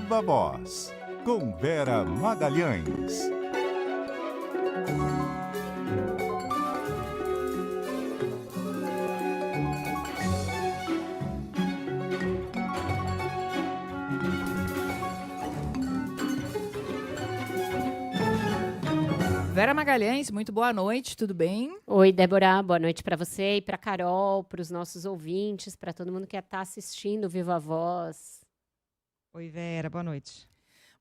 Viva Voz, com Vera Magalhães. Vera Magalhães, muito boa noite, tudo bem? Oi, Débora, boa noite para você e para Carol, para os nossos ouvintes, para todo mundo que está assistindo Viva Voz. Oi, Vera, boa noite.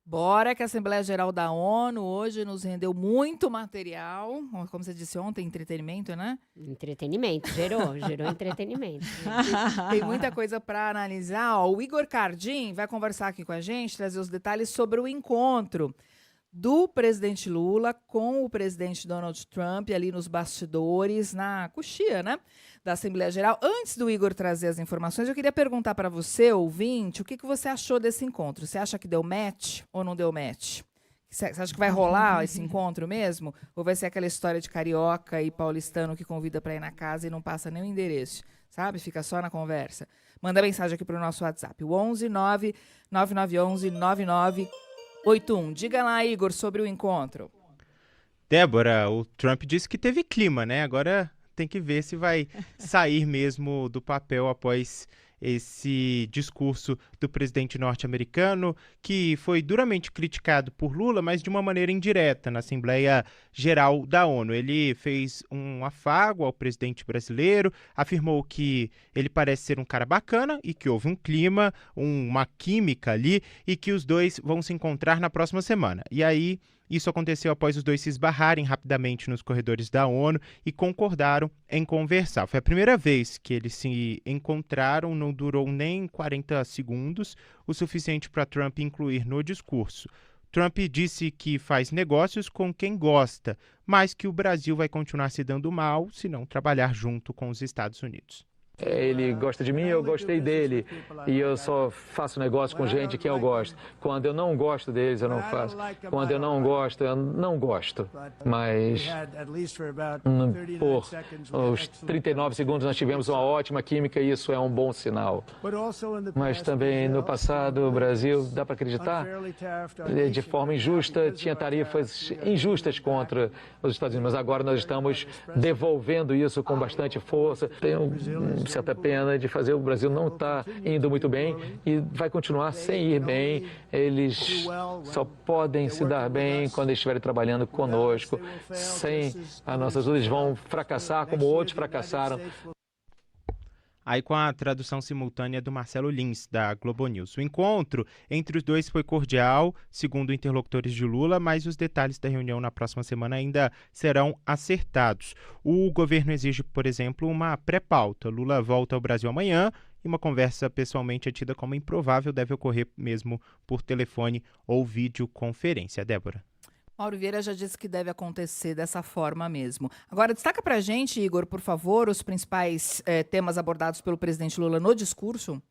Bora que a Assembleia Geral da ONU hoje nos rendeu muito material, como você disse ontem, entretenimento, né? Entretenimento, gerou entretenimento. Tem muita coisa para analisar. Ó, o Igor Cardim vai conversar aqui com a gente, trazer os detalhes sobre o encontro do presidente Lula com o presidente Donald Trump ali nos bastidores, na coxia, né, da Assembleia Geral. Antes do Igor trazer as informações, eu queria perguntar para você, ouvinte, o que você achou desse encontro? Você acha que deu match ou não deu match? Você acha que vai rolar esse encontro mesmo? Ou vai ser aquela história de carioca e paulistano que convida para ir na casa e não passa nem o endereço, sabe? Fica só na conversa. Manda mensagem aqui para o nosso WhatsApp, o 11 99911 9981. Diga lá, Igor, sobre o encontro. Débora, o Trump disse que teve clima, né? Agora tem que ver se vai sair mesmo do papel após esse discurso do presidente norte-americano, que foi duramente criticado por Lula, mas de uma maneira indireta, na Assembleia Geral da ONU. Ele fez um afago ao presidente brasileiro, afirmou que ele parece ser um cara bacana e que houve um clima, uma química ali, e que os dois vão se encontrar na próxima semana. E aí, isso aconteceu após os dois se esbarrarem rapidamente nos corredores da ONU e concordaram em conversar. Foi a primeira vez que eles se encontraram, não durou nem 40 segundos, o suficiente para Trump incluir no discurso. Trump disse que faz negócios com quem gosta, mas que o Brasil vai continuar se dando mal se não trabalhar junto com os Estados Unidos. Ele gosta de mim, eu gostei dele. E eu só faço negócio com gente que eu gosto. Quando eu não gosto deles, eu não faço. Quando eu não gosto, eu não gosto. Mas por os 39 segundos nós tivemos uma ótima química e isso é um bom sinal. Mas também no passado o Brasil, dá para acreditar, de forma injusta, tinha tarifas injustas contra os Estados Unidos. Mas agora nós estamos devolvendo isso com bastante força. Tenho certa pena de fazer o Brasil não estar indo muito bem e vai continuar sem ir bem. Eles só podem se dar bem quando estiverem trabalhando conosco. Sem as nossas ajuda, eles vão fracassar como outros fracassaram. Aí com a tradução simultânea do Marcelo Lins, da Globo News. O encontro entre os dois foi cordial, segundo interlocutores de Lula, mas os detalhes da reunião na próxima semana ainda serão acertados. O governo exige, por exemplo, uma pré-pauta. Lula volta ao Brasil amanhã e uma conversa pessoalmente é tida como improvável, deve ocorrer mesmo por telefone ou videoconferência. Débora. Mauro Vieira já disse que deve acontecer dessa forma mesmo. Agora, destaca pra gente, Igor, por favor, os principais temas abordados pelo presidente Lula no discurso.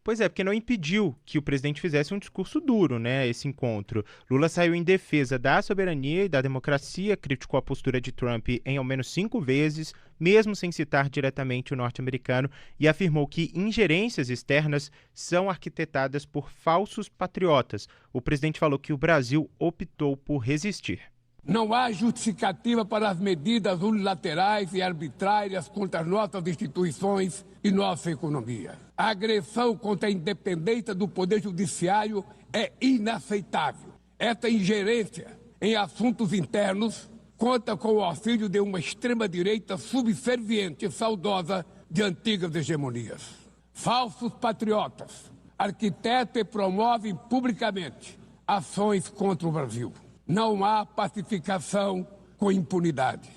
Pois é, porque não impediu que o presidente fizesse um discurso duro, né, esse encontro. Lula saiu em defesa da soberania e da democracia, criticou a postura de Trump em ao menos 5 vezes, mesmo sem citar diretamente o norte-americano, e afirmou que ingerências externas são arquitetadas por falsos patriotas. O presidente falou que o Brasil optou por resistir. Não há justificativa para as medidas unilaterais e arbitrárias contra as nossas instituições e nossa economia. A agressão contra a independência do Poder Judiciário é inaceitável. Essa ingerência em assuntos internos conta com o auxílio de uma extrema-direita subserviente e saudosa de antigas hegemonias. Falsos patriotas arquitetam e promovem publicamente ações contra o Brasil. Não há pacificação com impunidade.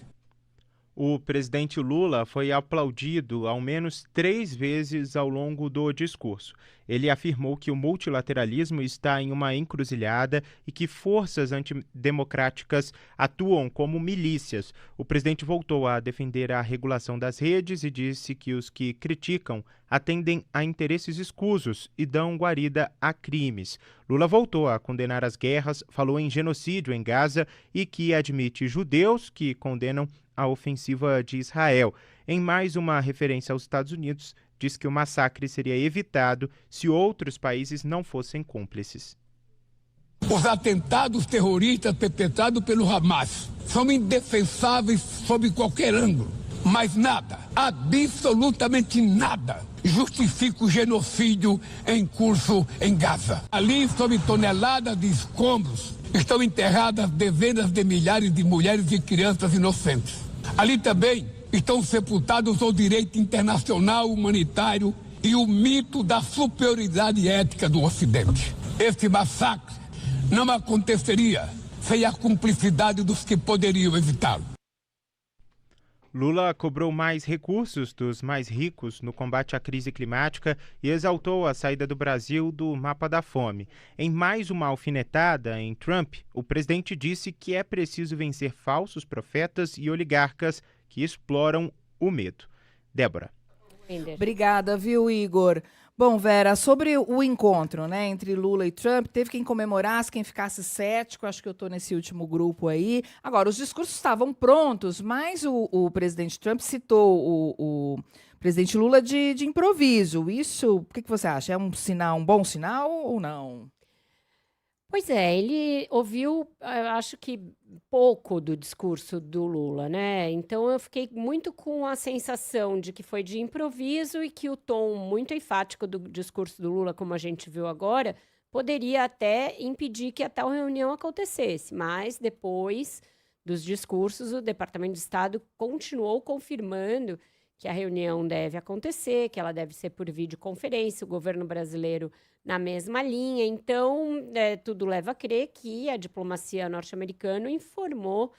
O presidente Lula foi aplaudido ao menos 3 vezes ao longo do discurso. Ele afirmou que o multilateralismo está em uma encruzilhada e que forças antidemocráticas atuam como milícias. O presidente voltou a defender a regulação das redes e disse que os que criticam atendem a interesses escusos e dão guarida a crimes. Lula voltou a condenar as guerras, falou em genocídio em Gaza e que admite judeus que condenam a ofensiva de Israel. Em mais uma referência aos Estados Unidos, diz que o massacre seria evitado se outros países não fossem cúmplices. Os atentados terroristas perpetrados pelo Hamas são indefensáveis sob qualquer ângulo, mas nada, absolutamente nada, justifica o genocídio em curso em Gaza. Ali, sob toneladas de escombros, estão enterradas dezenas de milhares de mulheres e crianças inocentes. Ali também estão sepultados o direito internacional humanitário e o mito da superioridade ética do Ocidente. Este massacre não aconteceria sem a cumplicidade dos que poderiam evitá-lo. Lula cobrou mais recursos dos mais ricos no combate à crise climática e exaltou a saída do Brasil do mapa da fome. Em mais uma alfinetada em Trump, o presidente disse que é preciso vencer falsos profetas e oligarcas que exploram o medo. Débora. Obrigada, viu, Igor? Bom, Vera, sobre o encontro, né, entre Lula e Trump, teve quem comemorasse, quem ficasse cético, acho que eu estou nesse último grupo aí. Agora, os discursos estavam prontos, mas o presidente Trump citou o presidente Lula de improviso. Isso, o que você acha? É um bom sinal ou não? Pois é, ele ouviu, eu acho que pouco do discurso do Lula, né? Então eu fiquei muito com a sensação de que foi de improviso e que o tom muito enfático do discurso do Lula, como a gente viu agora, poderia até impedir que a tal reunião acontecesse. Mas depois dos discursos, o Departamento de Estado continuou confirmando que a reunião deve acontecer, que ela deve ser por videoconferência, o governo brasileiro na mesma linha. Então, tudo leva a crer que a diplomacia norte-americana informou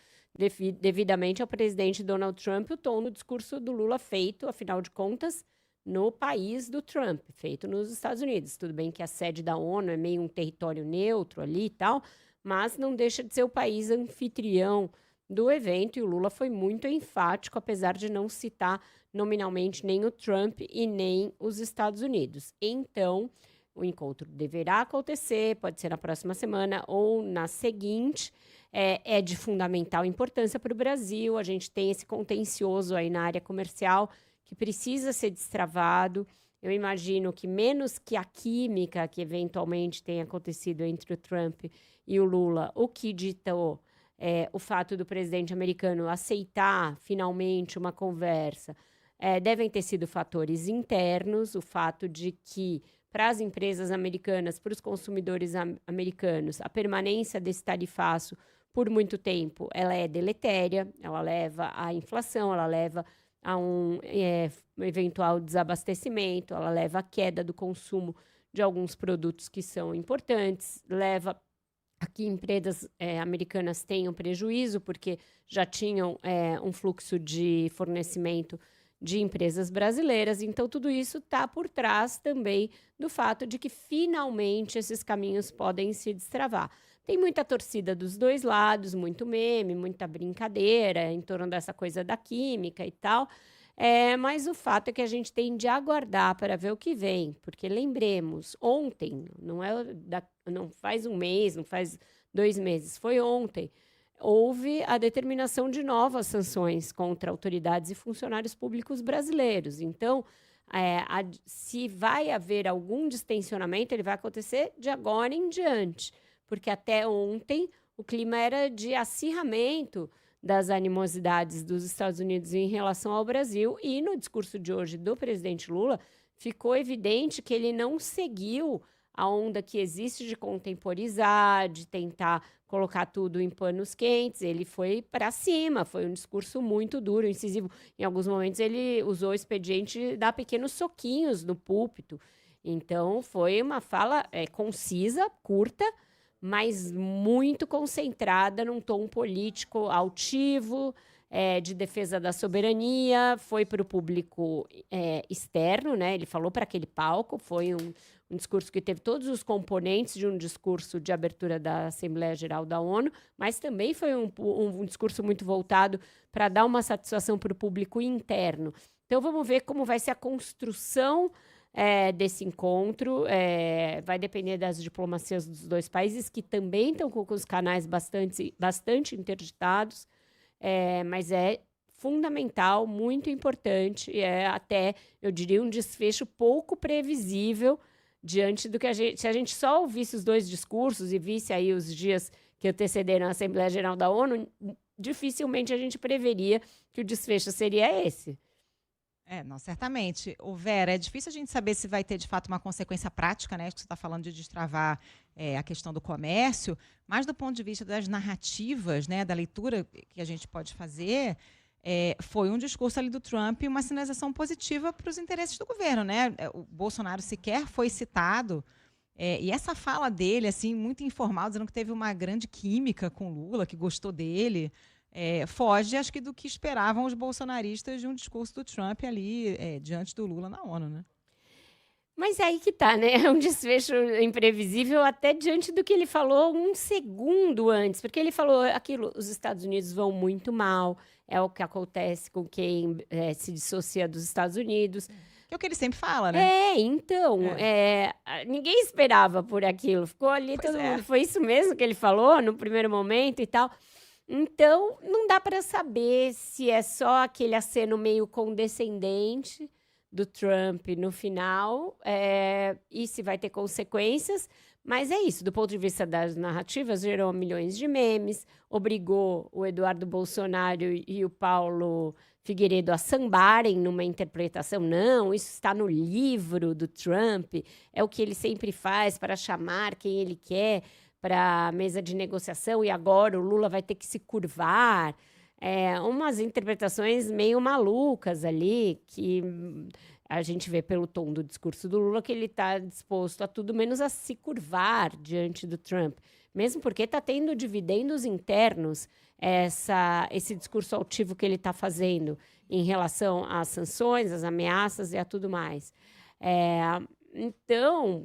devidamente ao presidente Donald Trump o tom do discurso do Lula feito, afinal de contas, no país do Trump, feito nos Estados Unidos. Tudo bem que a sede da ONU é meio um território neutro ali e tal, mas não deixa de ser o país anfitrião do evento, e o Lula foi muito enfático, apesar de não citar nominalmente nem o Trump e nem os Estados Unidos. Então, o encontro deverá acontecer, pode ser na próxima semana ou na seguinte. É de fundamental importância para o Brasil. A gente tem esse contencioso aí na área comercial que precisa ser destravado. Eu imagino que menos que a química que eventualmente tenha acontecido entre o Trump e o Lula, o que ditou o fato do presidente americano aceitar finalmente uma conversa, devem ter sido fatores internos, o fato de que para as empresas americanas, para os consumidores americanos, a permanência desse tarifaço por muito tempo, ela é deletéria, ela leva à inflação, ela leva a um eventual desabastecimento, ela leva à queda do consumo de alguns produtos que são importantes, leva a que empresas americanas tenham prejuízo, porque já tinham um fluxo de fornecimento de empresas brasileiras. Então, tudo isso está por trás também do fato de que, finalmente, esses caminhos podem se destravar. Tem muita torcida dos dois lados, muito meme, muita brincadeira em torno dessa coisa da química e tal, mas o fato é que a gente tem de aguardar para ver o que vem, porque, lembremos, ontem, não faz um mês, não faz 2 meses, foi ontem, houve a determinação de novas sanções contra autoridades e funcionários públicos brasileiros. Então, se vai haver algum distensionamento, ele vai acontecer de agora em diante, porque até ontem o clima era de acirramento das animosidades dos Estados Unidos em relação ao Brasil, e no discurso de hoje do presidente Lula ficou evidente que ele não seguiu a onda que existe de contemporizar, de tentar colocar tudo em panos quentes. Ele foi para cima, foi um discurso muito duro, incisivo. Em alguns momentos ele usou o expediente de dar pequenos soquinhos no púlpito. Então foi uma fala concisa, curta, mas muito concentrada num tom político altivo, de defesa da soberania. Foi para o público externo, né? Ele falou para aquele palco, foi um discurso que teve todos os componentes de um discurso de abertura da Assembleia Geral da ONU, mas também foi um discurso muito voltado para dar uma satisfação para o público interno. Então, vamos ver como vai ser a construção desse encontro. Vai depender das diplomacias dos dois países, que também estão com os canais bastante interditados, mas é fundamental, muito importante, até, eu diria, um desfecho pouco previsível diante do que se a gente só ouvisse os dois discursos e visse aí os dias que antecederam a Assembleia Geral da ONU, dificilmente a gente preveria que o desfecho seria esse. Não, certamente. Vera, é difícil a gente saber se vai ter, de fato, uma consequência prática, né? Você está falando de destravar a questão do comércio, mas do ponto de vista das narrativas, né, da leitura que a gente pode fazer, foi um discurso ali do Trump, uma sinalização positiva para os interesses do governo, né? O Bolsonaro sequer foi citado, e essa fala dele, assim, muito informal, dizendo que teve uma grande química com Lula, que gostou dele, foge, acho que, do que esperavam os bolsonaristas de um discurso do Trump ali diante do Lula na ONU, né? Mas é aí que tá, né? É um desfecho imprevisível até diante do que ele falou um segundo antes. Porque ele falou aquilo, os Estados Unidos vão muito mal, é o que acontece com quem se dissocia dos Estados Unidos. Que é o que ele sempre fala, né? Então, ninguém esperava por aquilo. Ficou ali todo mundo. Foi isso mesmo que ele falou no primeiro momento e tal. Então, não dá para saber se é só aquele aceno meio condescendente do Trump no final, e se vai ter consequências, mas é isso, do ponto de vista das narrativas, gerou milhões de memes, obrigou o Eduardo Bolsonaro e o Paulo Figueiredo a sambarem numa interpretação, não, isso está no livro do Trump, é o que ele sempre faz para chamar quem ele quer para a mesa de negociação, e agora o Lula vai ter que se curvar. Umas interpretações meio malucas ali, que a gente vê pelo tom do discurso do Lula que ele está disposto a tudo menos a se curvar diante do Trump, mesmo porque está tendo dividendos internos esse discurso altivo que ele está fazendo em relação às sanções, às ameaças e a tudo mais. Então,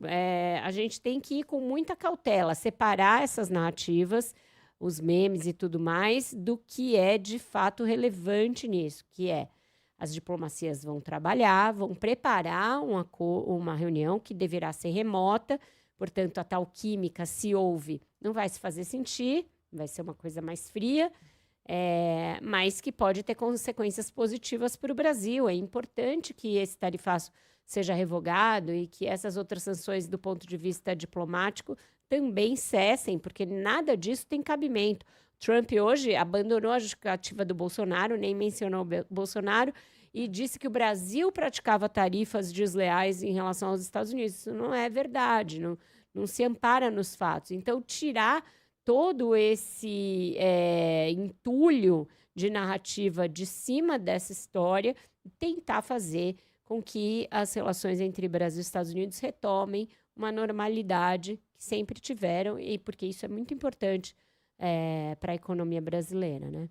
a gente tem que ir com muita cautela, separar essas narrativas, os memes e tudo mais, do que é de fato relevante nisso, que as diplomacias vão trabalhar, vão preparar uma reunião que deverá ser remota, portanto, a tal química, se houve, não vai se fazer sentir, vai ser uma coisa mais fria, mas que pode ter consequências positivas para o Brasil. É importante que esse tarifaço seja revogado e que essas outras sanções, do ponto de vista diplomático, também cessem, porque nada disso tem cabimento. Trump hoje abandonou a justificativa do Bolsonaro, nem mencionou o Bolsonaro, e disse que o Brasil praticava tarifas desleais em relação aos Estados Unidos. Isso não é verdade, não se ampara nos fatos. Então, tirar todo esse entulho de narrativa de cima dessa história e tentar fazer com que as relações entre Brasil e Estados Unidos retomem uma normalidade que sempre tiveram, e porque isso é muito importante para a economia brasileira, né?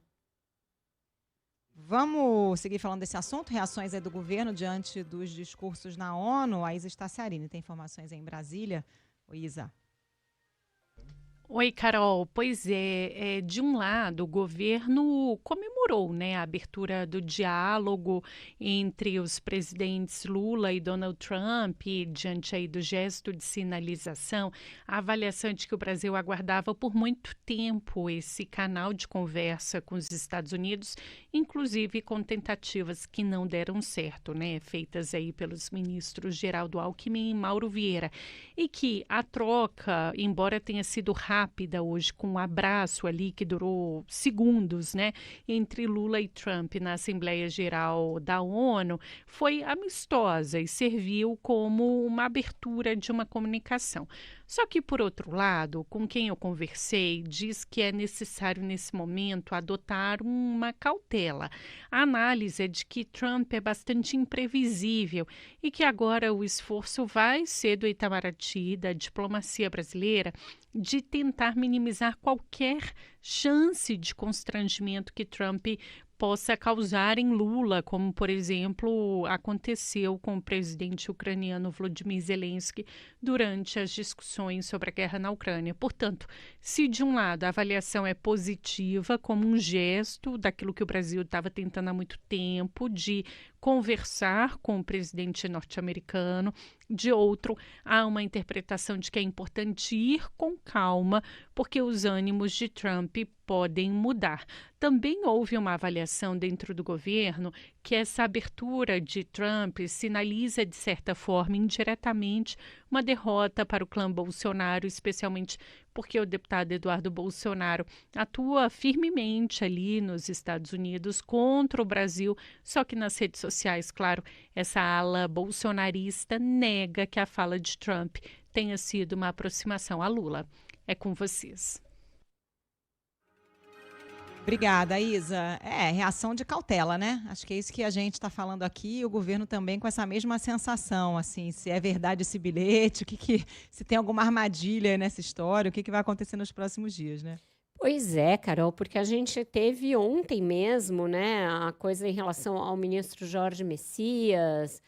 Vamos seguir falando desse assunto, reações do governo diante dos discursos na ONU. A Isa Staciarini tem informações em Brasília. Oi, Isa. Oi, Carol. Pois de um lado, o governo comemorou, né, a abertura do diálogo entre os presidentes Lula e Donald Trump, diante aí do gesto de sinalização, a avaliação de que o Brasil aguardava por muito tempo esse canal de conversa com os Estados Unidos, inclusive com tentativas que não deram certo, né, feitas aí pelos ministros Geraldo Alckmin e Mauro Vieira, e que a troca, embora tenha sido rápida hoje, com um abraço ali que durou segundos, né, entre Lula e Trump na Assembleia Geral da ONU, foi amistosa e serviu como uma abertura de uma comunicação. Só que, por outro lado, com quem eu conversei, diz que é necessário, nesse momento, adotar uma cautela. A análise é de que Trump é bastante imprevisível e que agora o esforço vai ser do Itamaraty, da diplomacia brasileira, de tentar minimizar qualquer chance de constrangimento que Trump possa causar em Lula, como, por exemplo, aconteceu com o presidente ucraniano Volodymyr Zelensky durante as discussões sobre a guerra na Ucrânia. Portanto, se de um lado a avaliação é positiva, como um gesto daquilo que o Brasil estava tentando há muito tempo, de conversar com o presidente norte-americano. De outro, há uma interpretação de que é importante ir com calma, porque os ânimos de Trump podem mudar. Também houve uma avaliação dentro do governo que essa abertura de Trump sinaliza, de certa forma, indiretamente, uma derrota para o clã Bolsonaro, especialmente porque o deputado Eduardo Bolsonaro atua firmemente ali nos Estados Unidos contra o Brasil, só que nas redes sociais, claro, essa ala bolsonarista nega que a fala de Trump tenha sido uma aproximação a Lula. É com vocês. Obrigada, Isa. Reação de cautela, né? Acho que é isso que a gente está falando aqui, e o governo também com essa mesma sensação, assim, se é verdade esse bilhete, se tem alguma armadilha nessa história, o que vai acontecer nos próximos dias, né? Pois é, Carol, porque a gente teve ontem mesmo, né, a coisa em relação ao ministro Jorge Messias,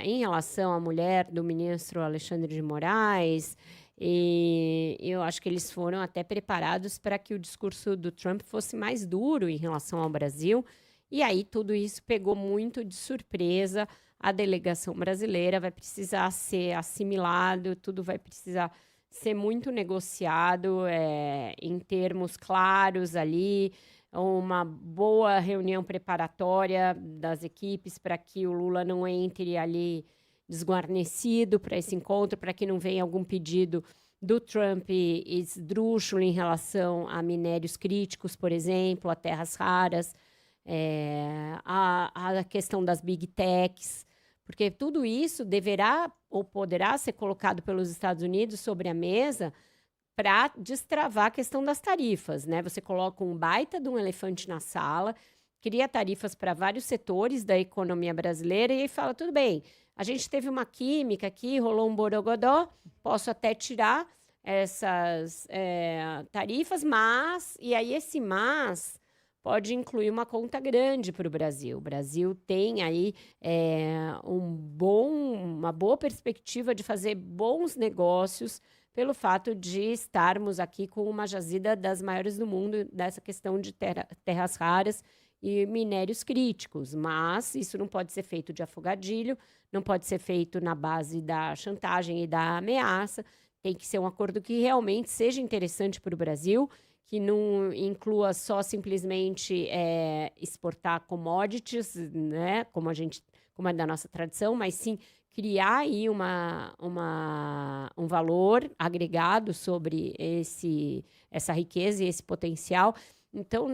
em relação à mulher do ministro Alexandre de Moraes, e eu acho que eles foram até preparados para que o discurso do Trump fosse mais duro em relação ao Brasil, e aí tudo isso pegou muito de surpresa. A delegação brasileira vai precisar ser assimilado, tudo vai precisar ser muito negociado em termos claros ali, uma boa reunião preparatória das equipes para que o Lula não entre ali desguarnecido para esse encontro, para que não venha algum pedido do Trump esdrúxulo em relação a minérios críticos, por exemplo, a terras raras, a questão das big techs, porque tudo isso deverá ou poderá ser colocado pelos Estados Unidos sobre a mesa para destravar a questão das tarifas, né? Você coloca um baita de um elefante na sala, cria tarifas para vários setores da economia brasileira e aí fala, tudo bem, a gente teve uma química aqui, rolou um borogodó, posso até tirar essas tarifas, mas... E aí esse mas pode incluir uma conta grande para o Brasil. O Brasil tem aí uma boa perspectiva de fazer bons negócios pelo fato de estarmos aqui com uma jazida das maiores do mundo dessa questão de terras raras e minérios críticos, mas isso não pode ser feito de afogadilho, não pode ser feito na base da chantagem e da ameaça, tem que ser um acordo que realmente seja interessante para o Brasil, que não inclua só simplesmente exportar commodities, né, como é da nossa tradição, mas sim criar aí um valor agregado sobre essa riqueza e esse potencial. Então,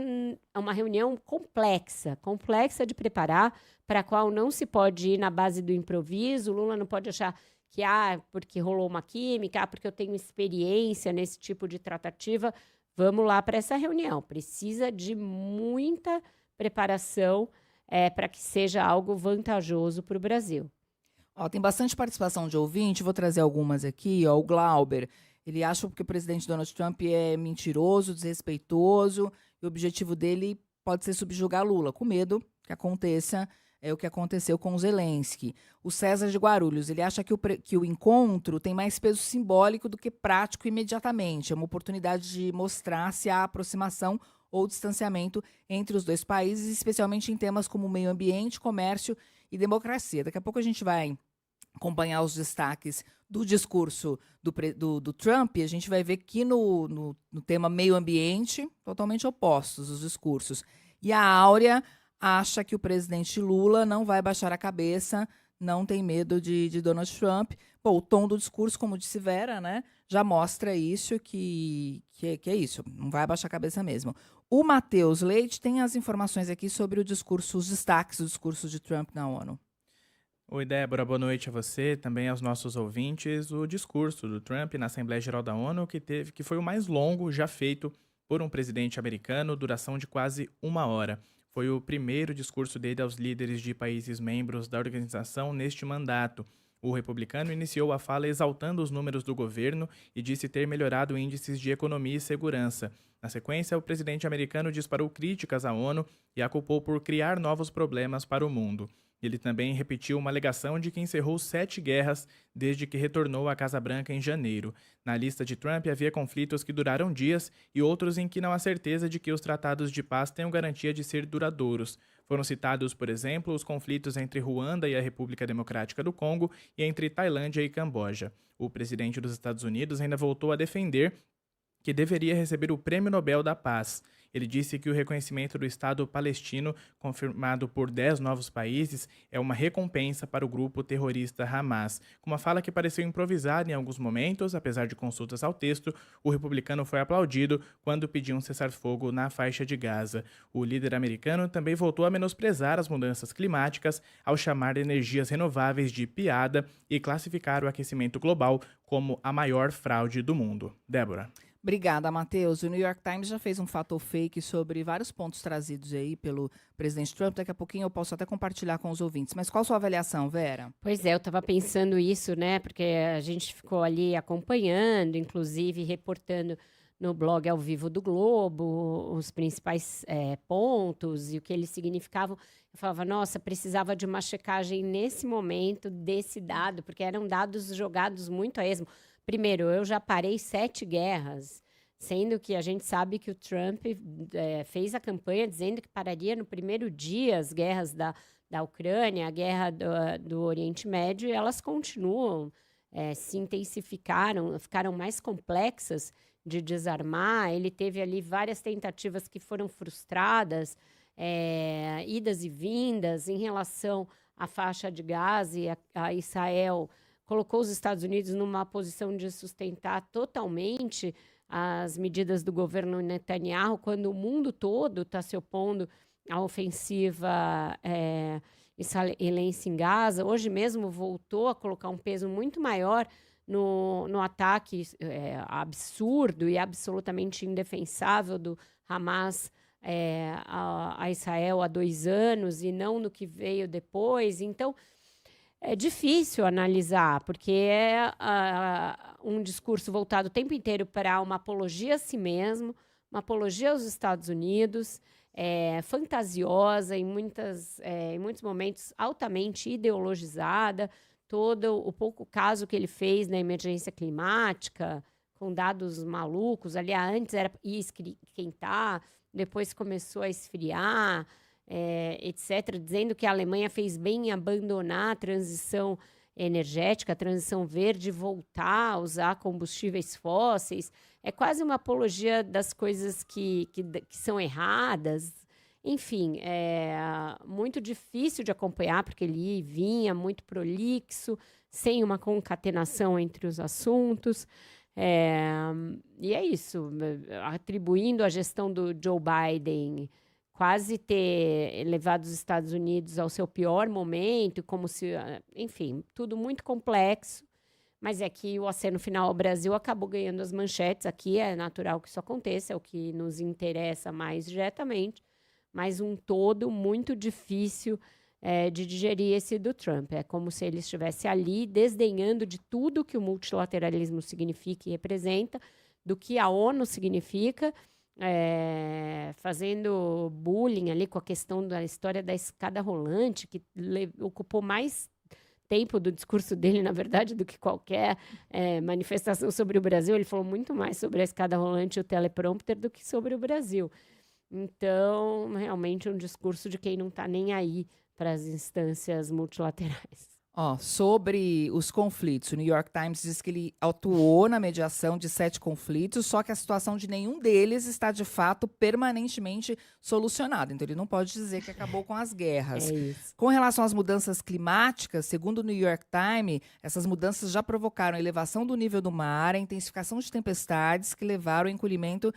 é uma reunião complexa de preparar, para a qual não se pode ir na base do improviso. O Lula não pode achar que, porque rolou uma química, porque eu tenho experiência nesse tipo de tratativa. Vamos lá para essa reunião. Precisa de muita preparação para que seja algo vantajoso para o Brasil. Tem bastante participação de ouvinte, vou trazer algumas aqui. O Glauber, ele acha que o presidente Donald Trump é mentiroso, desrespeitoso, e o objetivo dele pode ser subjugar Lula, com medo que aconteça o que aconteceu com o Zelensky. O César de Guarulhos, ele acha que o encontro tem mais peso simbólico do que prático imediatamente. É uma oportunidade de mostrar se há aproximação ou distanciamento entre os dois países, especialmente em temas como meio ambiente, comércio e democracia. Daqui a pouco a gente vai acompanhar os destaques do discurso do Trump, a gente vai ver que no tema meio ambiente, totalmente opostos os discursos. E a Áurea acha que o presidente Lula não vai baixar a cabeça, não tem medo de Donald Trump. Bom, o tom do discurso, como disse Vera, né, já mostra isso, que é isso, não vai baixar a cabeça mesmo. O Matheus Leite tem as informações aqui sobre o discurso, os destaques do discurso de Trump na ONU. Oi, Débora, boa noite a você, também aos nossos ouvintes. O discurso do Trump na Assembleia Geral da ONU, que foi o mais longo já feito por um presidente americano, duração de quase 1 hora. Foi o primeiro discurso dele aos líderes de países membros da organização neste mandato. O republicano iniciou a fala exaltando os números do governo e disse ter melhorado índices de economia e segurança. Na sequência, o presidente americano disparou críticas à ONU e a culpou por criar novos problemas para o mundo. Ele também repetiu uma alegação de que encerrou 7 guerras desde que retornou à Casa Branca em janeiro. Na lista de Trump havia conflitos que duraram dias e outros em que não há certeza de que os tratados de paz tenham garantia de ser duradouros. Foram citados, por exemplo, os conflitos entre Ruanda e a República Democrática do Congo e entre Tailândia e Camboja. O presidente dos Estados Unidos ainda voltou a defender que deveria receber o Prêmio Nobel da Paz. Ele disse que o reconhecimento do Estado palestino, confirmado por 10 novos países, é uma recompensa para o grupo terrorista Hamas. Com uma fala que pareceu improvisada em alguns momentos, apesar de consultas ao texto, o republicano foi aplaudido quando pediu um cessar-fogo na faixa de Gaza. O líder americano também voltou a menosprezar as mudanças climáticas ao chamar energias renováveis de piada e classificar o aquecimento global como a maior fraude do mundo. Débora. Obrigada, Matheus. O New York Times já fez um fato ou fake sobre vários pontos trazidos aí pelo presidente Trump. Daqui a pouquinho eu posso até compartilhar com os ouvintes. Mas qual a sua avaliação, Vera? Pois é, eu estava pensando isso, né? Porque a gente ficou ali acompanhando, inclusive reportando no blog ao vivo do Globo os principais pontos e o que eles significavam. Eu falava, nossa, precisava de uma checagem nesse momento desse dado, porque eram dados jogados muito a esmo. Primeiro, eu já parei 7 guerras, sendo que a gente sabe que o Trump fez a campanha dizendo que pararia no primeiro dia as guerras da Ucrânia, a guerra do Oriente Médio, e elas continuam, se intensificaram, ficaram mais complexas de desarmar. Ele teve ali várias tentativas que foram frustradas, idas e vindas em relação à faixa de Gaza e a Israel. Colocou os Estados Unidos numa posição de sustentar totalmente as medidas do governo Netanyahu, quando o mundo todo está se opondo à ofensiva israelense em Gaza. Hoje mesmo voltou a colocar um peso muito maior no ataque absurdo e absolutamente indefensável do Hamas a Israel há 2 anos e não no que veio depois. Então, é difícil analisar, porque é um discurso voltado o tempo inteiro para uma apologia a si mesmo, uma apologia aos Estados Unidos, fantasiosa, em muitos momentos altamente ideologizada, todo o pouco caso que ele fez na emergência climática, com dados malucos. Ali antes ia esquentar, depois começou a esfriar, etc., dizendo que a Alemanha fez bem em abandonar a transição energética, a transição verde, voltar a usar combustíveis fósseis. É quase uma apologia das coisas que são erradas. Enfim, é muito difícil de acompanhar, porque ele vinha muito prolixo, sem uma concatenação entre os assuntos. E é isso, atribuindo a gestão do Joe Biden quase ter levado os Estados Unidos ao seu pior momento, como se, enfim, tudo muito complexo, mas é que o aceno final ao Brasil acabou ganhando as manchetes. Aqui é natural que isso aconteça, é o que nos interessa mais diretamente, mas um todo muito difícil de digerir esse do Trump. É como se ele estivesse ali desdenhando de tudo que o multilateralismo significa e representa, do que a ONU significa, fazendo bullying ali com a questão da história da escada rolante, que ocupou mais tempo do discurso dele, na verdade, do que qualquer manifestação sobre o Brasil. Ele falou muito mais sobre a escada rolante e o teleprompter do que sobre o Brasil. Então, realmente, um discurso de quem não está nem aí para as instâncias multilaterais. Sobre os conflitos, o New York Times diz que ele atuou na mediação de 7 conflitos, só que a situação de nenhum deles está, de fato, permanentemente solucionada. Então, ele não pode dizer que acabou com as guerras. É isso. Com relação às mudanças climáticas, segundo o New York Times, essas mudanças já provocaram a elevação do nível do mar, a intensificação de tempestades que levaram ao encolhimento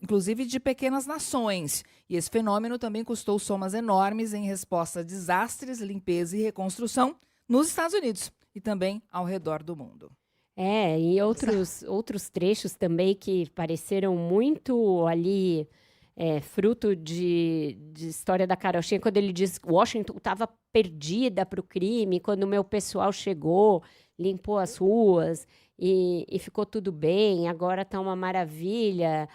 inclusive de pequenas nações. E esse fenômeno também custou somas enormes em resposta a desastres, limpeza e reconstrução nos Estados Unidos e também ao redor do mundo. E outros trechos também que pareceram muito ali fruto de história da carochinha, quando ele diz que Washington estava perdida para o crime, quando o meu pessoal chegou, limpou as ruas e ficou tudo bem, agora está uma maravilha.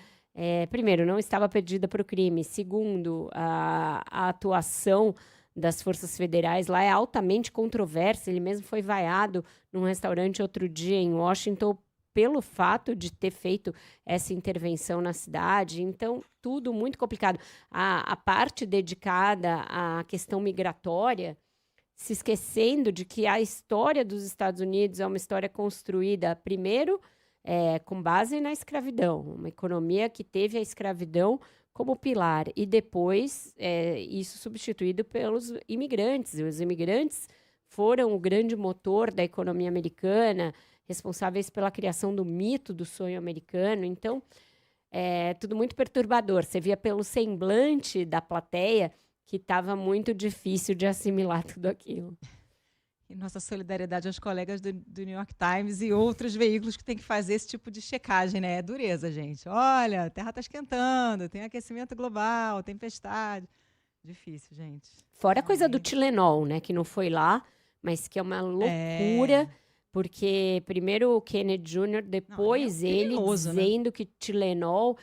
Primeiro, não estava perdida para o crime. Segundo, a atuação das forças federais lá é altamente controversa. Ele mesmo foi vaiado num restaurante outro dia em Washington pelo fato de ter feito essa intervenção na cidade. Então, tudo muito complicado. A parte dedicada à questão migratória, se esquecendo de que a história dos Estados Unidos é uma história construída, primeiro, com base na escravidão, uma economia que teve a escravidão como pilar, e depois isso substituído pelos imigrantes. E os imigrantes foram o grande motor da economia americana, responsáveis pela criação do mito do sonho americano. Então, tudo muito perturbador. Você via pelo semblante da plateia que estava muito difícil de assimilar tudo aquilo. E nossa solidariedade aos colegas do New York Times e outros veículos que têm que fazer esse tipo de checagem, né? É dureza, gente. Olha, a Terra está esquentando, tem aquecimento global, tempestade. Difícil, gente. Fora a coisa do Tilenol, né? Que não foi lá, mas que é uma loucura. Porque primeiro o Kennedy Jr., depois ele dizendo que Tilenol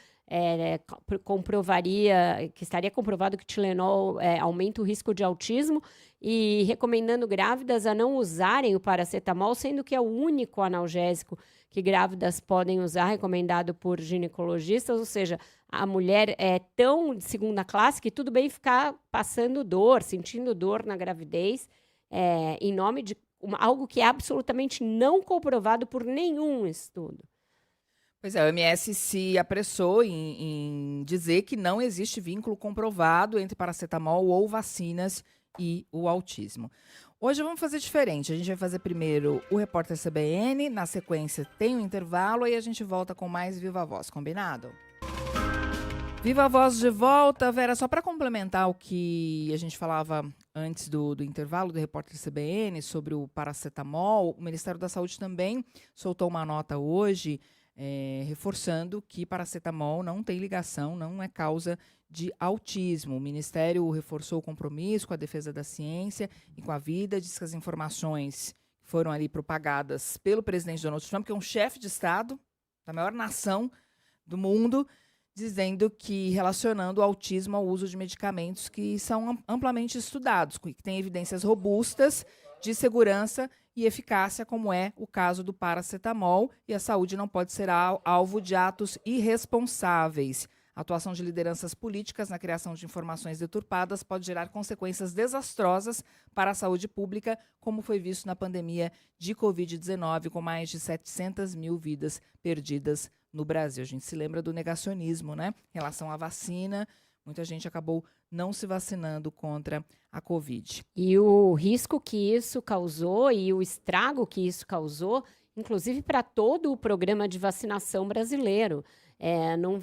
comprovaria, que estaria comprovado que Tilenol aumenta o risco de autismo, e recomendando grávidas a não usarem o paracetamol, sendo que é o único analgésico que grávidas podem usar, recomendado por ginecologistas. Ou seja, a mulher é tão de segunda classe que tudo bem ficar passando dor, sentindo dor na gravidez, em nome de algo que é absolutamente não comprovado por nenhum estudo. Pois é, o OMS se apressou em dizer que não existe vínculo comprovado entre paracetamol ou vacinas e o autismo. Hoje vamos fazer diferente. A gente vai fazer primeiro o Repórter CBN, na sequência tem um intervalo e a gente volta com mais Viva Voz, combinado? Viva Voz de volta, Vera, só para complementar o que a gente falava antes do intervalo do Repórter CBN sobre o paracetamol, o Ministério da Saúde também soltou uma nota hoje reforçando que paracetamol não tem ligação, não é causa de autismo. O Ministério reforçou o compromisso com a defesa da ciência e com a vida, diz que as informações foram ali propagadas pelo presidente Donald Trump, que é um chefe de Estado da maior nação do mundo, dizendo que relacionando o autismo ao uso de medicamentos que são amplamente estudados, que têm evidências robustas de segurança e eficácia, como é o caso do paracetamol, e a saúde não pode ser alvo de atos irresponsáveis. A atuação de lideranças políticas na criação de informações deturpadas pode gerar consequências desastrosas para a saúde pública, como foi visto na pandemia de Covid-19, com mais de 700 mil vidas perdidas no Brasil. A gente se lembra do negacionismo, né? Em relação à vacina, muita gente acabou não se vacinando contra a Covid. E o risco que isso causou e o estrago que isso causou, inclusive para todo o programa de vacinação brasileiro. Não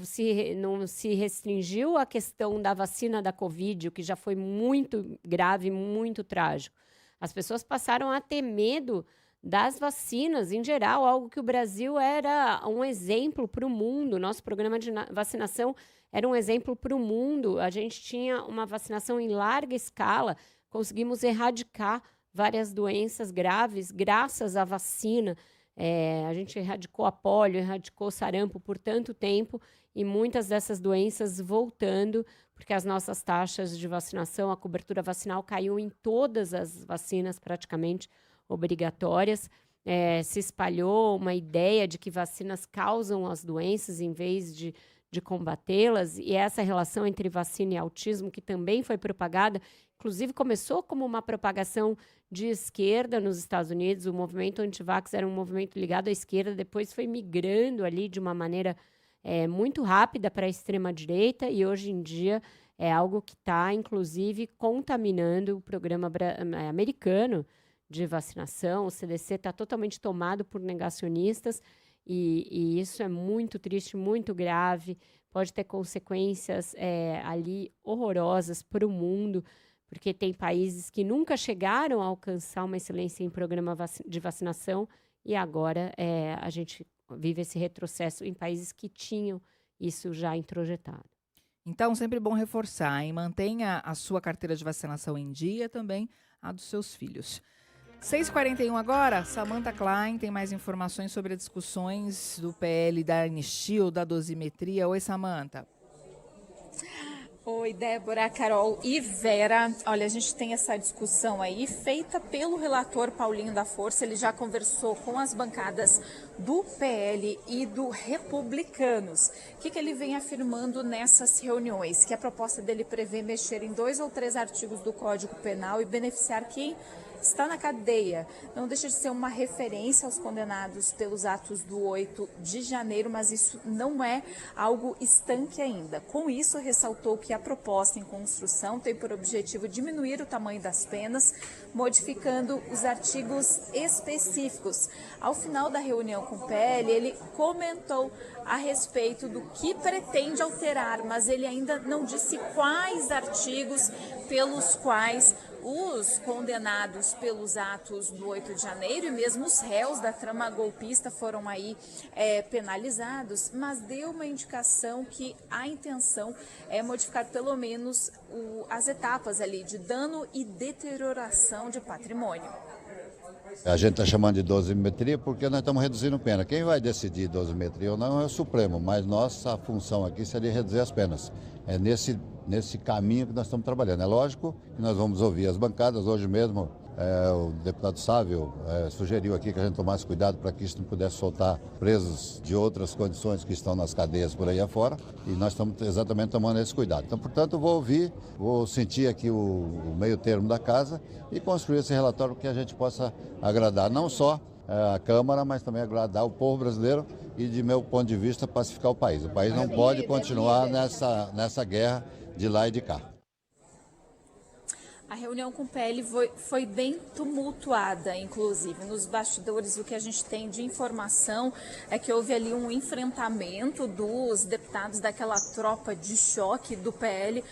se restringiu a questão da vacina da Covid, o que já foi muito grave, muito trágico. As pessoas passaram a ter medo das vacinas em geral, algo que o Brasil era um exemplo para o mundo. Nosso programa de vacinação era um exemplo para o mundo. A gente tinha uma vacinação em larga escala, conseguimos erradicar várias doenças graves graças à vacina. A gente erradicou a polio, erradicou o sarampo por tanto tempo, e muitas dessas doenças voltando, porque as nossas taxas de vacinação, a cobertura vacinal caiu em todas as vacinas praticamente obrigatórias. Se espalhou uma ideia de que vacinas causam as doenças em vez de combatê-las, e essa relação entre vacina e autismo, que também foi propagada, inclusive começou como uma propagação de esquerda nos Estados Unidos. O movimento anti-vax era um movimento ligado à esquerda, depois foi migrando ali de uma maneira muito rápida para a extrema-direita, e hoje em dia é algo que está, inclusive, contaminando o programa americano de vacinação. O CDC está totalmente tomado por negacionistas, e isso é muito triste, muito grave, pode ter consequências ali horrorosas para o mundo, porque tem países que nunca chegaram a alcançar uma excelência em programa de vacinação, e agora a gente vive esse retrocesso em países que tinham isso já introjetado. Então, sempre bom reforçar, hein? Mantenha a sua carteira de vacinação em dia, também a dos seus filhos. 6h41 agora, Samantha Klein tem mais informações sobre as discussões do PL da anistia ou da dosimetria. Oi, Samantha. Oi, Débora, Carol e Vera. Olha, a gente tem essa discussão aí feita pelo relator Paulinho da Força. Ele já conversou com as bancadas do PL e do Republicanos. O que ele vem afirmando nessas reuniões? Que a proposta dele prevê mexer em 2 ou 3 artigos do Código Penal e beneficiar quem está na cadeia. Não deixa de ser uma referência aos condenados pelos atos do 8 de janeiro, mas isso não é algo estanque ainda. Com isso, ressaltou que a proposta em construção tem por objetivo diminuir o tamanho das penas, modificando os artigos específicos. Ao final da reunião com o PL, ele comentou a respeito do que pretende alterar, mas ele ainda não disse quais artigos pelos quais os condenados pelos atos do 8 de janeiro e mesmo os réus da trama golpista foram aí penalizados, mas deu uma indicação que a intenção é modificar pelo menos as etapas ali de dano e deterioração de patrimônio. A gente está chamando de dosimetria porque nós estamos reduzindo pena. Quem vai decidir dosimetria ou não é o Supremo, mas nossa função aqui seria reduzir as penas. É nesse caminho que nós estamos trabalhando. É lógico que nós vamos ouvir as bancadas. Hoje mesmo o deputado Sávio sugeriu aqui que a gente tomasse cuidado para que isso não pudesse soltar presos de outras condições que estão nas cadeias por aí afora. E nós estamos exatamente tomando esse cuidado. Então, portanto, vou ouvir, vou sentir aqui o meio termo da casa e construir esse relatório que a gente possa agradar não só a Câmara, mas também agradar o povo brasileiro e, de meu ponto de vista, pacificar o país. O país não pode continuar nessa guerra de lá e de cá. A reunião com o PL foi bem tumultuada, inclusive. Nos bastidores, o que a gente tem de informação é que houve ali um enfrentamento dos deputados daquela tropa de choque do PL,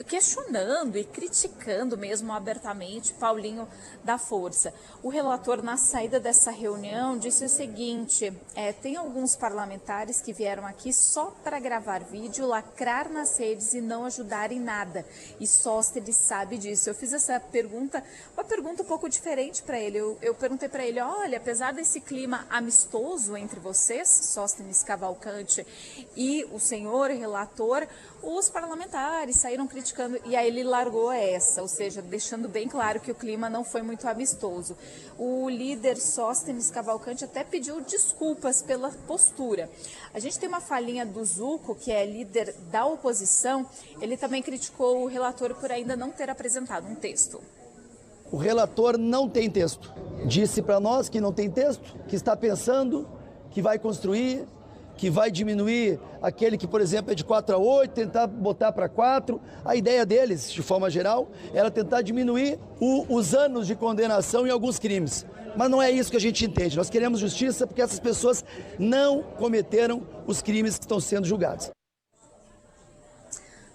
questionando e criticando mesmo abertamente Paulinho da Força. O relator, na saída dessa reunião, disse o seguinte: tem alguns parlamentares que vieram aqui só para gravar vídeo, lacrar nas redes e não ajudar em nada. E Sóstenes sabe disso. Eu fiz essa pergunta, uma pergunta um pouco diferente para ele. Eu perguntei para ele: olha, apesar desse clima amistoso entre vocês, Sóstenes Cavalcante e o senhor relator, os parlamentares saíram criticando, e aí ele largou essa, ou seja, deixando bem claro que o clima não foi muito amistoso. O líder Sóstenes Cavalcante até pediu desculpas pela postura. A gente tem uma falinha do Zucco, que é líder da oposição, ele também criticou o relator por ainda não ter apresentado um texto. O relator não tem texto. Disse para nós que não tem texto, que está pensando, que vai construir, que vai diminuir aquele que, por exemplo, é de 4 a 8, tentar botar para 4. A ideia deles, de forma geral, era tentar diminuir os anos de condenação em alguns crimes. Mas não é isso que a gente entende. Nós queremos justiça porque essas pessoas não cometeram os crimes que estão sendo julgados.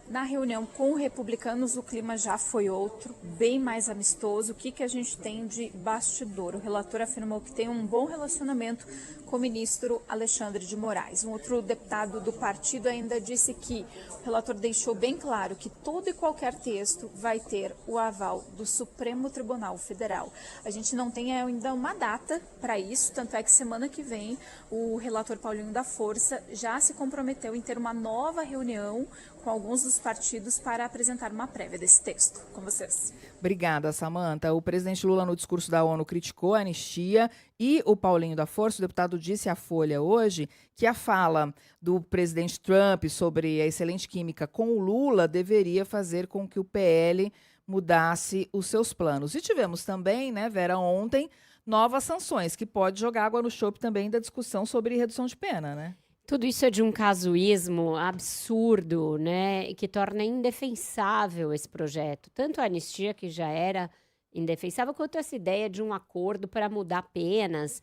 Na reunião com republicanos, o clima já foi outro, bem mais amistoso. O que a gente tem de bastidor? O relator afirmou que tem um bom relacionamento com o ministro Alexandre de Moraes. Um outro deputado do partido ainda disse que o relator deixou bem claro que todo e qualquer texto vai ter o aval do Supremo Tribunal Federal. A gente não tem ainda uma data para isso, tanto é que semana que vem o relator Paulinho da Força já se comprometeu em ter uma nova reunião com alguns dos partidos para apresentar uma prévia desse texto. Com vocês. Obrigada, Samanta. O presidente Lula, no discurso da ONU, criticou a anistia e o Paulinho da Força, o deputado, disse à Folha hoje que a fala do presidente Trump sobre a excelente química com o Lula deveria fazer com que o PL mudasse os seus planos. E tivemos também, né, Vera, ontem, novas sanções, que pode jogar água no chope também da discussão sobre redução de pena, né? Tudo isso é de um casuísmo absurdo, né, que torna indefensável esse projeto. Tanto a anistia, que já era indefensável, quanto essa ideia de um acordo para mudar penas,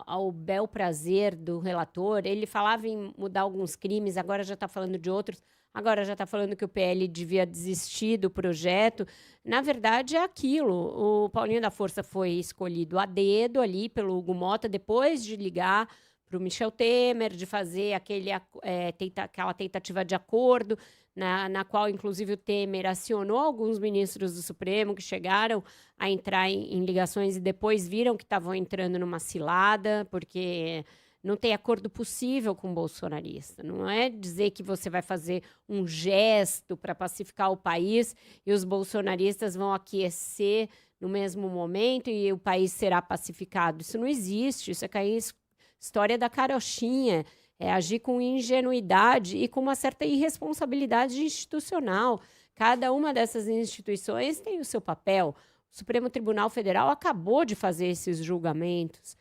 ao bel prazer do relator. Ele falava em mudar alguns crimes, agora já está falando de outros, agora já está falando que o PL devia desistir do projeto. Na verdade, é aquilo. O Paulinho da Força foi escolhido a dedo ali pelo Hugo Mota, depois de ligar para o Michel Temer, de fazer aquela tentativa de acordo, na qual, inclusive, o Temer acionou alguns ministros do Supremo que chegaram a entrar em ligações e depois viram que estavam entrando numa cilada, porque não tem acordo possível com o bolsonarista. Não é dizer que você vai fazer um gesto para pacificar o país e os bolsonaristas vão aquecer no mesmo momento e o país será pacificado. Isso não existe, isso é cair história da carochinha, é agir com ingenuidade e com uma certa irresponsabilidade institucional. Cada uma dessas instituições tem o seu papel. O Supremo Tribunal Federal acabou de fazer esses julgamentos.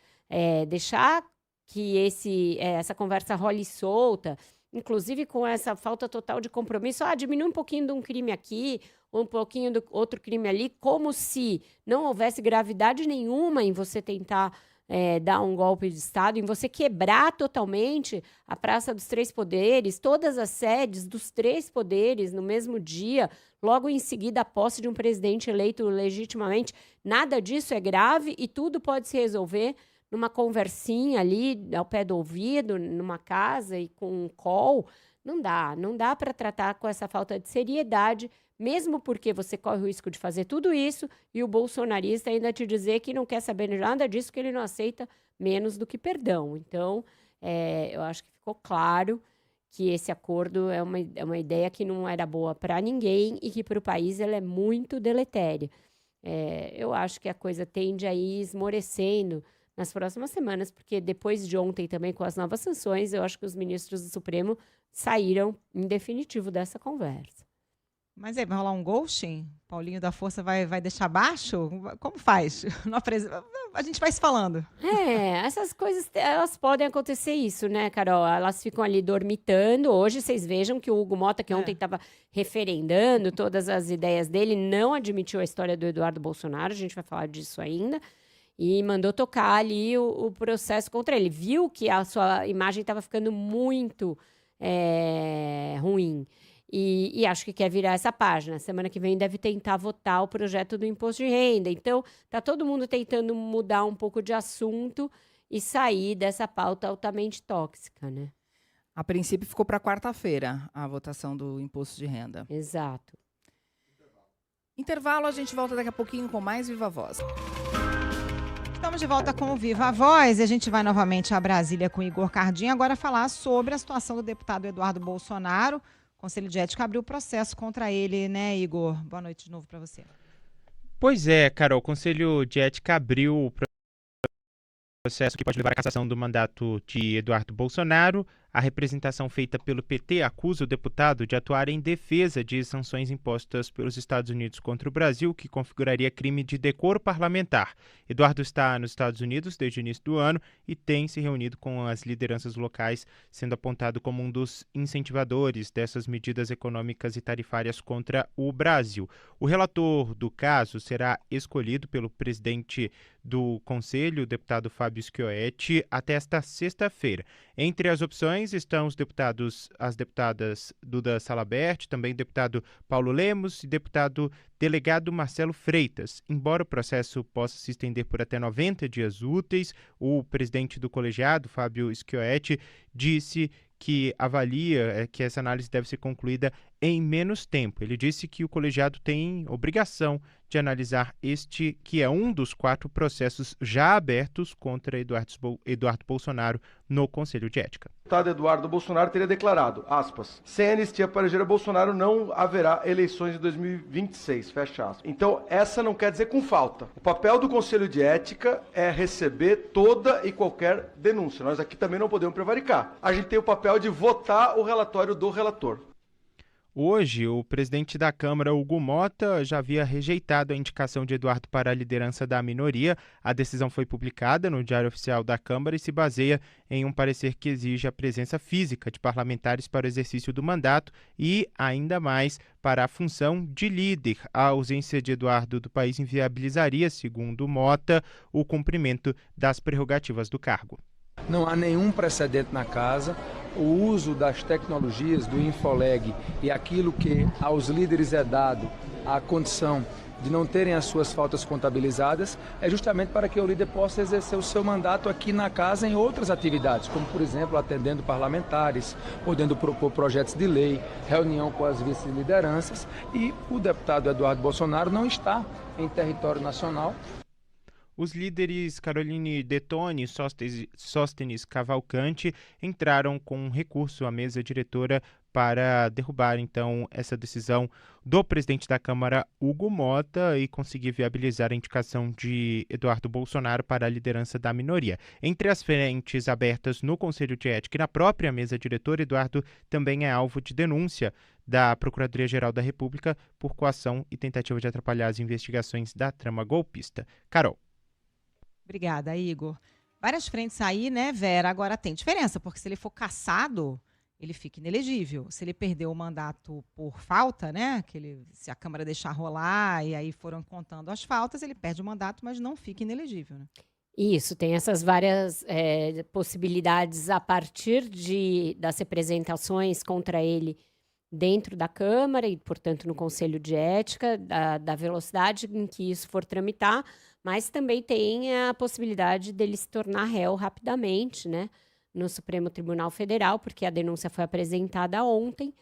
Deixar que essa conversa role solta, inclusive com essa falta total de compromisso, diminui um pouquinho de um crime aqui, um pouquinho do outro crime ali, como se não houvesse gravidade nenhuma em você tentar dar um golpe de Estado, em você quebrar totalmente a Praça dos Três Poderes, todas as sedes dos três poderes no mesmo dia, logo em seguida a posse de um presidente eleito legitimamente. Nada disso é grave e tudo pode se resolver numa conversinha ali ao pé do ouvido, numa casa e com um call. Não dá para tratar com essa falta de seriedade, mesmo porque você corre o risco de fazer tudo isso e o bolsonarista ainda te dizer que não quer saber nada disso, que ele não aceita menos do que perdão. Então, eu acho que ficou claro que esse acordo é uma ideia que não era boa para ninguém e que para o país ela é muito deletéria. Eu acho que a coisa tende a ir esmorecendo nas próximas semanas, porque depois de ontem também com as novas sanções, eu acho que os ministros do Supremo saíram em definitivo dessa conversa. Mas aí, vai rolar um ghosting? Paulinho da Força vai deixar baixo? Como faz? A gente vai se falando. Essas coisas, elas podem acontecer isso, né, Carol? Elas ficam ali dormitando. Hoje vocês vejam que o Hugo Mota, que ontem estava referendando todas as ideias dele, não admitiu a história do Eduardo Bolsonaro, a gente vai falar disso ainda, e mandou tocar ali o processo contra ele. Viu que a sua imagem estava ficando muito ruim. E acho que quer virar essa página. Semana que vem deve tentar votar o projeto do imposto de renda. Então, está todo mundo tentando mudar um pouco de assunto e sair dessa pauta altamente tóxica, né? A princípio ficou para quarta-feira a votação do imposto de renda. Exato. Intervalo, a gente volta daqui a pouquinho com mais Viva Voz. Estamos de volta com o Viva Voz e a gente vai novamente a Brasília com Igor Cardin agora falar sobre a situação do deputado Eduardo Bolsonaro. O Conselho de Ética abriu processo contra ele, né, Igor? Boa noite de novo para você. Pois é, Carol, o Conselho de Ética abriu o processo que pode levar à cassação do mandato de Eduardo Bolsonaro. A representação feita pelo PT acusa o deputado de atuar em defesa de sanções impostas pelos Estados Unidos contra o Brasil, que configuraria crime de decoro parlamentar. Eduardo está nos Estados Unidos desde o início do ano e tem se reunido com as lideranças locais, sendo apontado como um dos incentivadores dessas medidas econômicas e tarifárias contra o Brasil. O relator do caso será escolhido pelo presidente do Conselho, o deputado Fábio Schioetti, até esta sexta-feira. Entre as opções estão as deputadas Duda Salabert, também deputado Paulo Lemos e deputado delegado Marcelo Freitas. Embora o processo possa se estender por até 90 dias úteis, o presidente do colegiado, Fábio Schioetti, disse que avalia que essa análise deve ser concluída em menos tempo. Ele disse que o colegiado tem obrigação de analisar este, que é um dos 4 processos já abertos contra Eduardo Bolsonaro no Conselho de Ética. O deputado Eduardo Bolsonaro teria declarado, aspas, sem anistia para Jair Bolsonaro não haverá eleições em 2026, fecha aspas. Então, essa não quer dizer com falta. O papel do Conselho de Ética é receber toda e qualquer denúncia. Nós aqui também não podemos prevaricar. A gente tem o papel de votar o relatório do relator. Hoje, o presidente da Câmara, Hugo Mota, já havia rejeitado a indicação de Eduardo para a liderança da minoria. A decisão foi publicada no Diário Oficial da Câmara e se baseia em um parecer que exige a presença física de parlamentares para o exercício do mandato e, ainda mais, para a função de líder. A ausência de Eduardo do país inviabilizaria, segundo Mota, o cumprimento das prerrogativas do cargo. Não há nenhum precedente na casa. O uso das tecnologias do Infoleg e aquilo que aos líderes é dado, a condição de não terem as suas faltas contabilizadas, é justamente para que o líder possa exercer o seu mandato aqui na casa em outras atividades, como, por exemplo, atendendo parlamentares, podendo propor projetos de lei, reunião com as vice-lideranças, e o deputado Eduardo Bolsonaro não está em território nacional. Os líderes Caroline Detoni e Sóstenes Cavalcante entraram com um recurso à mesa diretora para derrubar, então, essa decisão do presidente da Câmara, Hugo Mota, e conseguir viabilizar a indicação de Eduardo Bolsonaro para a liderança da minoria. Entre as frentes abertas no Conselho de Ética e na própria mesa diretora, Eduardo também é alvo de denúncia da Procuradoria-Geral da República por coação e tentativa de atrapalhar as investigações da trama golpista. Carol. Obrigada, Igor. Várias frentes aí, né, Vera? Agora tem diferença, porque se ele for cassado, ele fica inelegível. Se ele perdeu o mandato por falta, né, se a Câmara deixar rolar e aí foram contando as faltas, ele perde o mandato, mas não fica inelegível, né? Isso, tem essas várias possibilidades a partir das representações contra ele dentro da Câmara e, portanto, no Conselho de Ética, da velocidade em que isso for tramitar, mas também tem a possibilidade dele se tornar réu rapidamente, né, no Supremo Tribunal Federal, porque a denúncia foi apresentada ontem.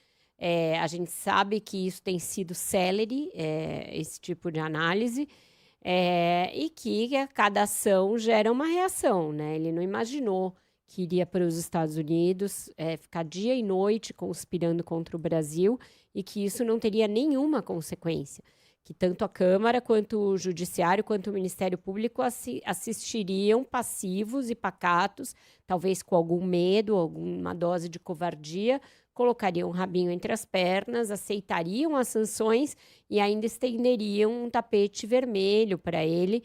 A gente sabe que isso tem sido célere, esse tipo de análise, e que cada ação gera uma reação, né? Ele não imaginou que iria para os Estados Unidos, ficar dia e noite conspirando contra o Brasil e que isso não teria nenhuma consequência. Que tanto a Câmara, quanto o Judiciário, quanto o Ministério Público assistiriam passivos e pacatos, talvez com algum medo, alguma dose de covardia, colocariam o rabinho entre as pernas, aceitariam as sanções e ainda estenderiam um tapete vermelho para ele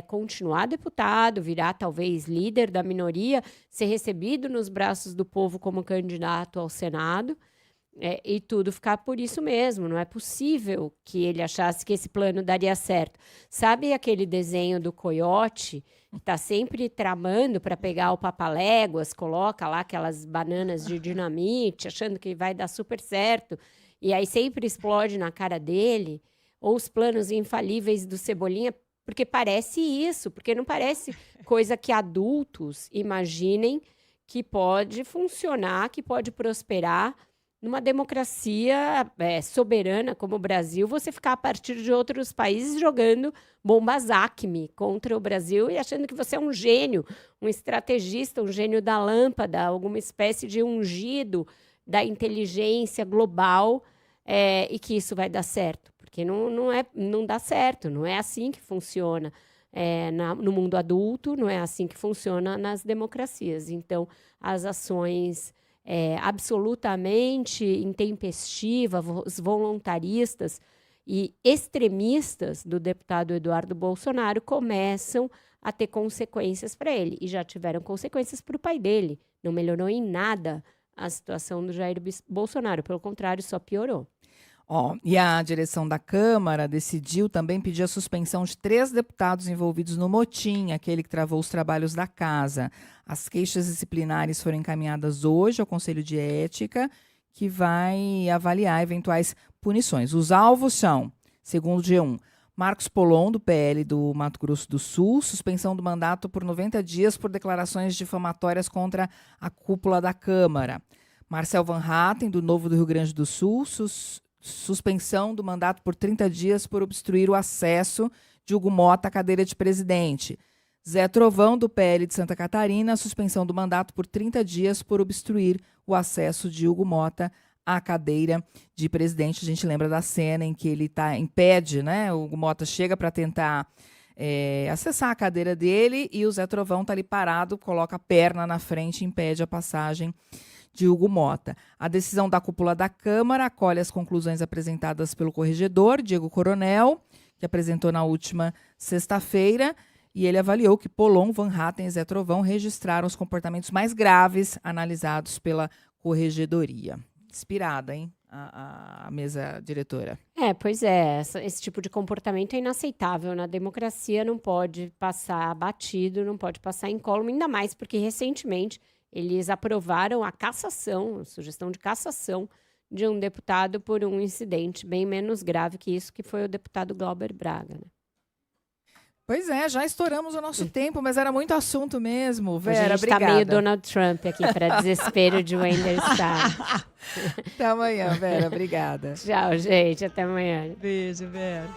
continuar deputado, virar talvez líder da minoria, ser recebido nos braços do povo como candidato ao Senado, e tudo ficar por isso mesmo. Não é possível que ele achasse que esse plano daria certo. Sabe aquele desenho do coiote que está sempre tramando para pegar o papaléguas, coloca lá aquelas bananas de dinamite, achando que vai dar super certo, e aí sempre explode na cara dele? Ou os planos infalíveis do Cebolinha? Porque parece isso, porque não parece coisa que adultos imaginem que pode funcionar, que pode prosperar numa democracia soberana como o Brasil, você ficar a partir de outros países jogando bombas Acme contra o Brasil e achando que você é um gênio, um estrategista, um gênio da lâmpada, alguma espécie de ungido da inteligência global, e que isso vai dar certo. Porque não dá certo, não é assim que funciona no mundo adulto, não é assim que funciona nas democracias. Então, as ações absolutamente intempestivas, voluntaristas e extremistas do deputado Eduardo Bolsonaro começam a ter consequências para ele. E já tiveram consequências para o pai dele. Não melhorou em nada a situação do Jair Bolsonaro. Pelo contrário, só piorou. E a direção da Câmara decidiu também pedir a suspensão de 3 deputados envolvidos no motim, aquele que travou os trabalhos da casa. As queixas disciplinares foram encaminhadas hoje ao Conselho de Ética, que vai avaliar eventuais punições. Os alvos são, segundo o G1, Marcos Polon, do PL do Mato Grosso do Sul, suspensão do mandato por 90 dias por declarações difamatórias contra a cúpula da Câmara. Marcel Van Hatten, do Novo do Rio Grande do Sul, suspensão do mandato por 30 dias por obstruir o acesso de Hugo Mota à cadeira de presidente. Zé Trovão, do PL de Santa Catarina, suspensão do mandato por 30 dias por obstruir o acesso de Hugo Mota à cadeira de presidente. A gente lembra da cena em que ele impede, né? O Hugo Mota chega para tentar acessar a cadeira dele e o Zé Trovão está ali parado, coloca a perna na frente e impede a passagem de Hugo Mota. A decisão da cúpula da Câmara acolhe as conclusões apresentadas pelo corregedor, Diego Coronel, que apresentou na última sexta-feira, e ele avaliou que Polon, Van Hatten e Zé Trovão registraram os comportamentos mais graves analisados pela corregedoria. Inspirada, hein? A mesa diretora. Pois é. Esse tipo de comportamento é inaceitável. Na democracia não pode passar batido, não pode passar incólume, ainda mais porque recentemente eles aprovaram a cassação, a sugestão de cassação de um deputado por um incidente bem menos grave que isso, que foi o deputado Glauber Braga, né? Pois é, já estouramos o nosso tempo, mas era muito assunto mesmo. Vera, a gente obrigada. Tá meio Donald Trump aqui, para desespero de Wender Star. Até amanhã, Vera. Obrigada. Tchau, gente. Até amanhã. Beijo, Vera.